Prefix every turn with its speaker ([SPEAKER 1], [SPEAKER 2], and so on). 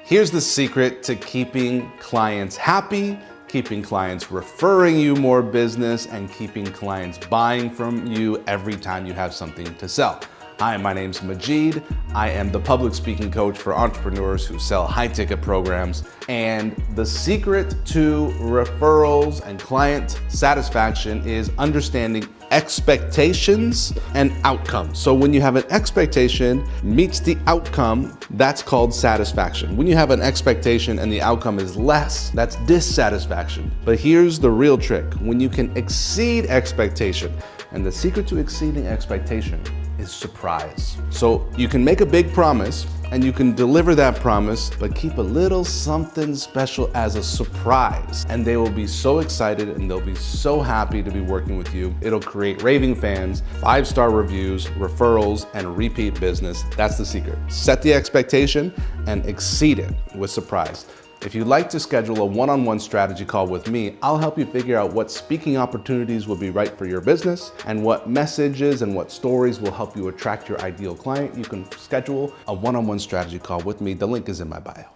[SPEAKER 1] Here's the secret to keeping clients happy, keeping clients referring you more business, and keeping clients buying from you every time you have something to sell. Hi, my name's Majeed. I am the public speaking coach for entrepreneurs who sell high-ticket programs. And the secret to referrals and client satisfaction is understanding expectations and outcomes. So when you have an expectation meets the outcome, that's called satisfaction. When you have an expectation and the outcome is less, that's dissatisfaction. But here's the real trick. When you can exceed expectation, and the secret to exceeding expectation is surprise. So you can make a big promise and you can deliver that promise, but keep a little something special as a surprise. And they will be so excited and they'll be so happy to be working with you. It'll create raving fans, 5-star reviews, referrals, and repeat business. That's the secret. Set the expectation and exceed it with surprise. If you'd like to schedule a one-on-one strategy call with me, I'll help you figure out what speaking opportunities will be right for your business and what messages and what stories will help you attract your ideal client. You can schedule a one-on-one strategy call with me. The link is in my bio.